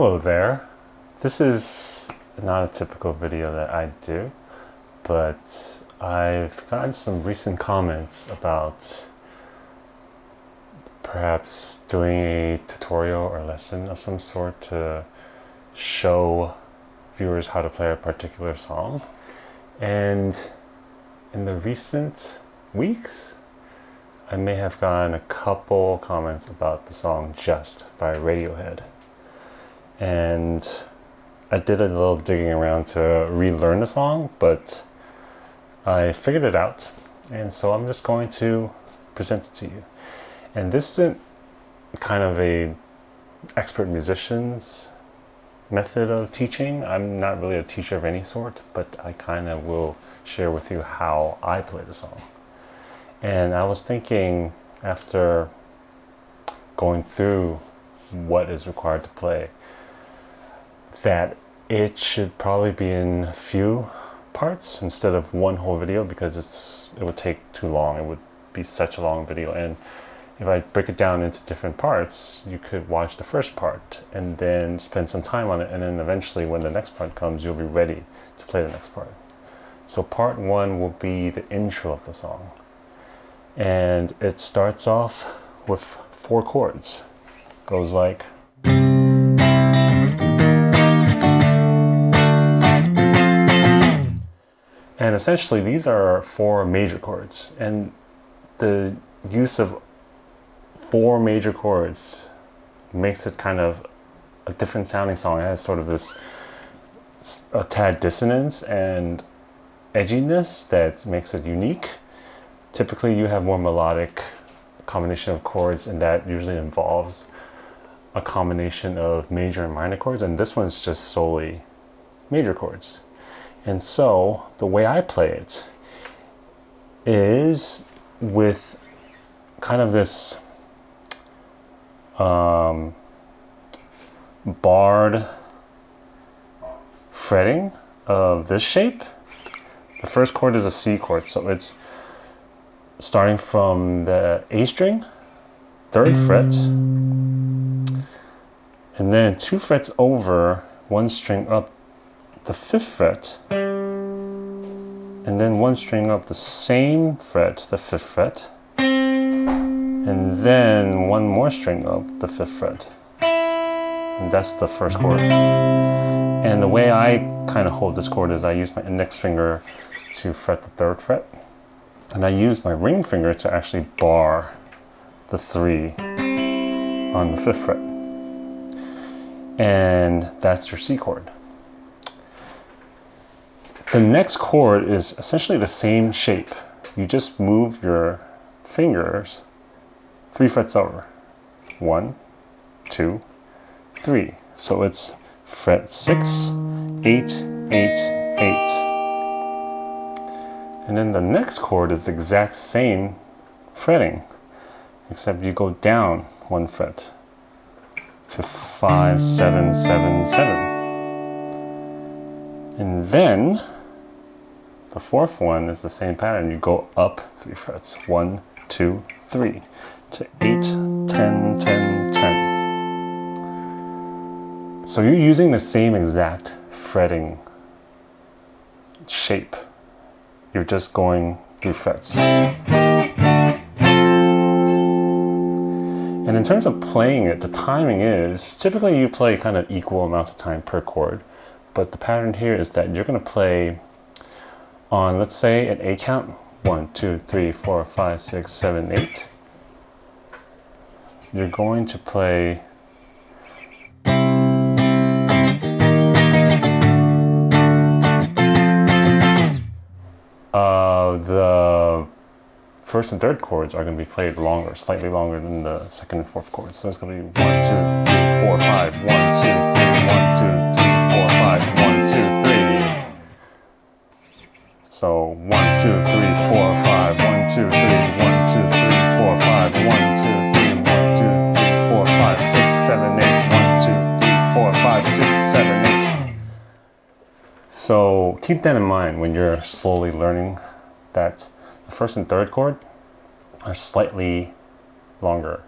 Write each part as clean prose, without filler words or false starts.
Hello there. This is not a typical video that I do, but I've gotten some recent comments about perhaps doing a tutorial or lesson of some sort to show viewers how to play a particular song. And in the recent weeks, I may have gotten a couple comments about the song Just by Radiohead. And I did a little digging around to relearn the song, but I figured it out. And so I'm just going to present it to you. And this isn't kind of a expert musician's method of teaching. I'm not really a teacher of any sort, but I kind of will share with you how I play the song. And I was thinking, after going through what is required to play, that it should probably be in a few parts instead of one whole video, because it would take too long. It would be such a long video. And if I break it down into different parts, you could watch the first part and then spend some time on it, and then eventually when the next part comes, you'll be ready to play the next part. So part one will be the intro of the song. And it starts off with 4 chords. Goes like, and essentially these are 4 major chords, and the use of 4 major chords makes it kind of a different sounding song. It has sort of this a tad dissonance and edginess that makes it unique. Typically you have more melodic combination of chords, and that usually involves a combination of major and minor chords, and this one's just solely major chords. And so the way I play it is with kind of this barred fretting of this shape. The first chord is a C chord, so it's starting from the A string, 3rd fret, and then 2 frets over, 1 string up the 5th fret, and then 1 string up the same fret, the 5th fret, and then 1 more string up the 5th fret. And that's the first chord. And the way I kind of hold this chord is I use my index finger to fret the 3rd fret, and I use my ring finger to actually bar the 3 on the 5th fret. And that's your C chord. The next chord is essentially the same shape. You just move your fingers 3 frets over. 1, 2, 3. So it's fret 6, 8, 8, 8. And then the next chord is the exact same fretting, except you go down 1 fret to 5, 7, 7, 7. And then the 4th one is the same pattern. You go up 3 frets, 1, 2, 3, to 8, 10, 10, 10. So you're using the same exact fretting shape. You're just going through frets. And in terms of playing it, the timing is, typically you play kind of equal amounts of time per chord, but the pattern here is that you're going to play on, let's say, an A count, 1, 2, 3, 4, 5, 6, 7, 8. You're going to play the 1st and 3rd chords are going to be played longer, slightly longer than the 2nd and 4th chords. So it's going to be 1, 2, 3, 4, 5, 1, 2, 3, 1, 2, 3, 4, 5, 1, 2, 3. So 1, 2, 3, 4, 5, 1, 2, 3, 1, 2, 3, 4, 5, 1, 2, 3, 1, 2, 3, 4, 5, 6, 7, 8, 1, 2, 3, 4, 5, 6, 7, 8. So keep that in mind when you're slowly learning, that the 1st and 3rd chord are slightly longer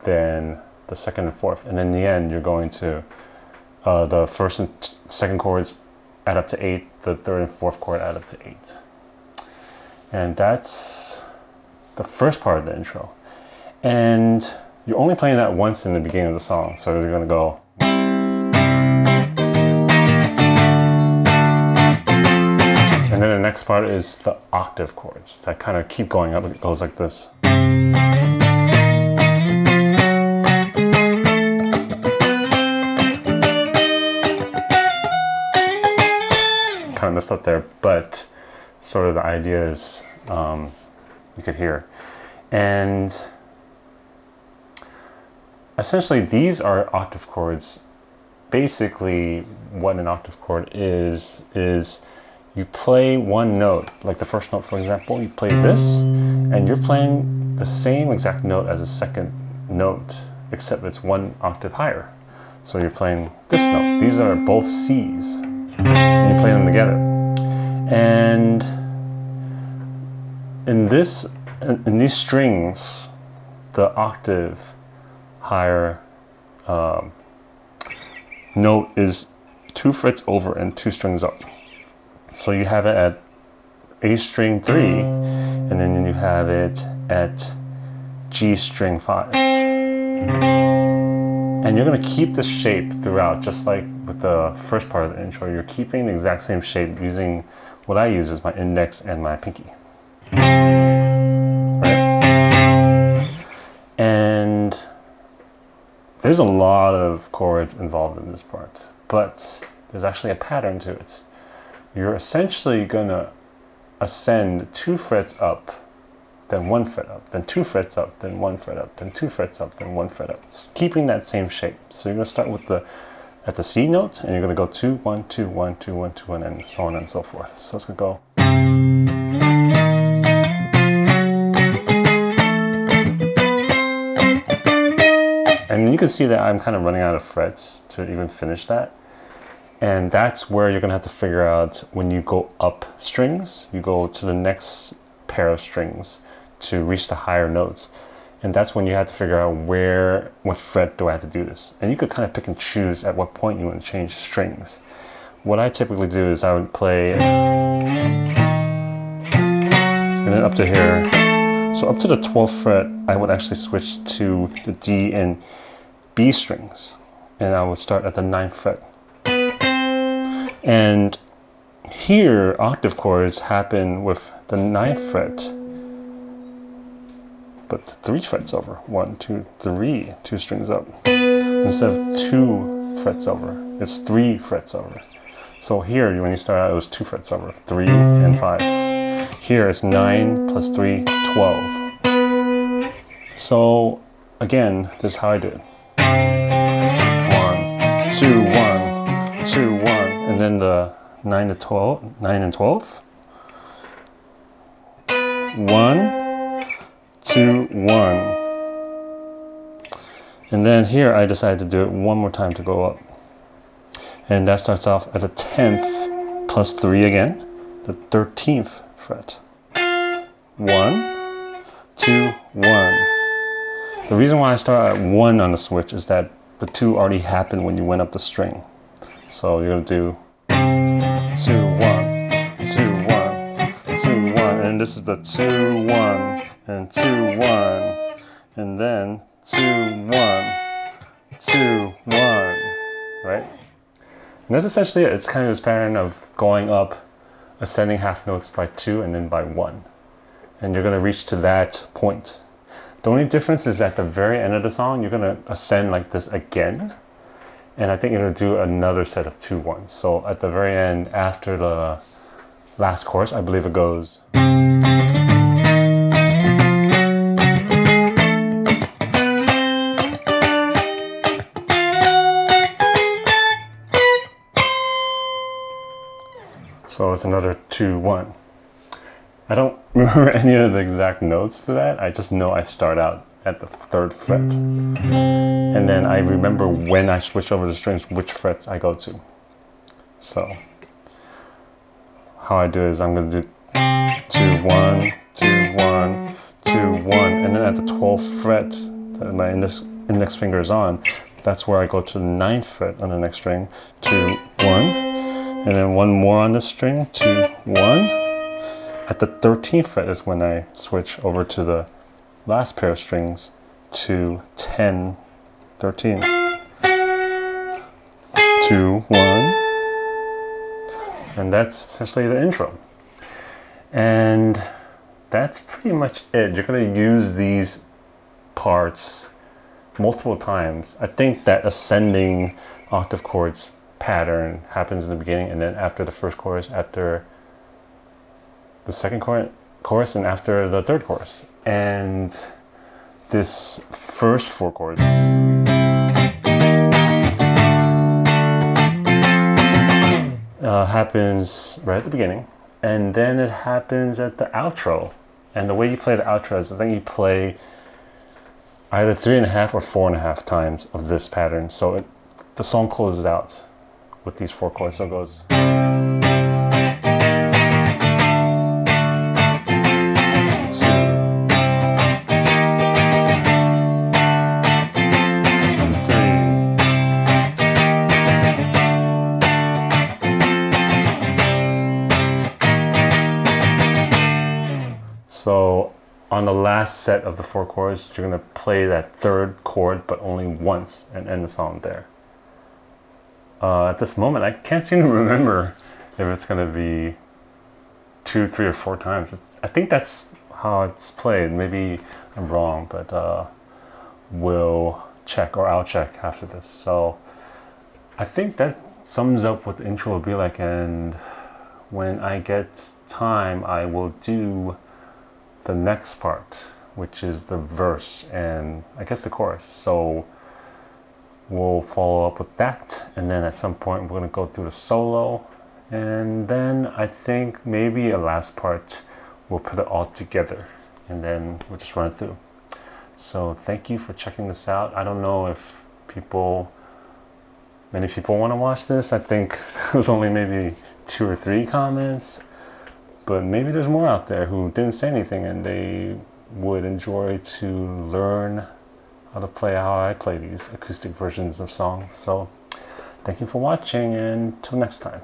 than the 2nd and 4th. And in the end, you're going to The first and second chords add up to 8, the third and fourth chord add up to 8. And that's the first part of the intro. And you're only playing that once in the beginning of the song, so you're going to go. And then the next part is the octave chords that kind of keep going up. It goes like this. Kind of messed up there, but sort of the idea is you could hear. And essentially these are octave chords. Basically what an octave chord is you play one note, like the first note for example, you play this and you're playing the same exact note as the second note, except it's one octave higher. So you're playing this note. These are both C's. And you play them together. And in these strings, the octave higher note is 2 frets over and 2 strings up. So you have it at A string 3, and then you have it at G string 5. And you're going to keep this shape throughout, just like with the first part of the intro. You're keeping the exact same shape using what I use is my index and my pinky. Right? And there's a lot of chords involved in this part, but there's actually a pattern to it. You're essentially going to ascend 2 frets up, then 1 fret up, then 2 frets up, then 1 fret up, then 2 frets up, then 1 fret up. It's keeping that same shape. So you're going to start with at the C note, and you're going to go 2, 1, 2, 1, 2, 1, 2, 1, and so on and so forth. So it's going to go. And you can see that I'm kind of running out of frets to even finish that. And that's where you're going to have to figure out when you go up strings, you go to the next pair of strings to reach the higher notes. And that's when you have to figure out what fret do I have to do this. And you could kind of pick and choose at what point you want to change strings. What I typically do is I would play and then up to here. So up to the 12th fret, I would actually switch to the D and B strings. And I would start at the 9th fret. And here, octave chords happen with the 9th fret, but 3 frets over. 1, 2, 3, 2 strings up. Instead of 2 frets over, it's 3 frets over. So here, when you start out, it was 2 frets over, 3 and 5. Here, it's 9 plus 3, 12. So again, this is how I do it. 1, 2, 1, 2, 1. And then the 9 and 12. 1, 2, 1. And then here I decided to do it one more time to go up. And that starts off at the 10th plus 3 again, the 13th fret. 1, 2, 1. The reason why I start at 1 on the switch is that the 2 already happened when you went up the string. So you're going to do 2, 1, 2, 1, 2, 1, and this is the 2, 1, and 2, 1, and then 2, 1, 2, 1, right? And that's essentially it. It's kind of this pattern of going up, ascending half notes by 2 and then by 1. And you're going to reach to that point. The only difference is at the very end of the song, you're going to ascend like this again. And I think you're going to do another set of 2 1s. So at the very end, after the last chorus, I believe it goes. So it's another 2 1. I don't remember any of the exact notes to that. I just know I start out at the 3rd fret. And then I remember when I switch over the strings, which frets I go to. So how I do is I'm going to do 2 1, 2 1, 2 1, and then at the 12th fret that my index finger is on, that's where I go to the 9th fret on the next string to 1, and then one more on the string to 1. At the 13th fret is when I switch over to the last pair of strings to 10, 13, 2, 1, and that's essentially the intro. And that's pretty much it. You're going to use these parts multiple times. I think that ascending octave chords pattern happens in the beginning, and then after the first chorus, after the second chorus, and after the third chorus. And this first 4 chords happens right at the beginning, and then it happens at the outro. And the way you play the outro is I think you play either 3.5 or 4.5 times of this pattern. So the song closes out with these 4 chords. So it goes. So on the last set of the 4 chords, you're going to play that third chord, but only once, and end the song there. At this moment, I can't seem to remember if it's going to be 2, 3, or 4 times. I think that's how it's played. Maybe I'm wrong, but we'll check, or I'll check after this. So I think that sums up what the intro will be like, and when I get time, I will do the next part, which is the verse and I guess the chorus. So we'll follow up with that, and then at some point we're going to go through the solo, and then I think maybe a last part we'll put it all together, and then we'll just run it through. So thank you for checking this out. I don't know if many people want to watch this. I think there's only maybe 2 or 3 comments, but maybe there's more out there who didn't say anything and they would enjoy to learn how to play how I play these acoustic versions of songs. So thank you for watching, and till next time.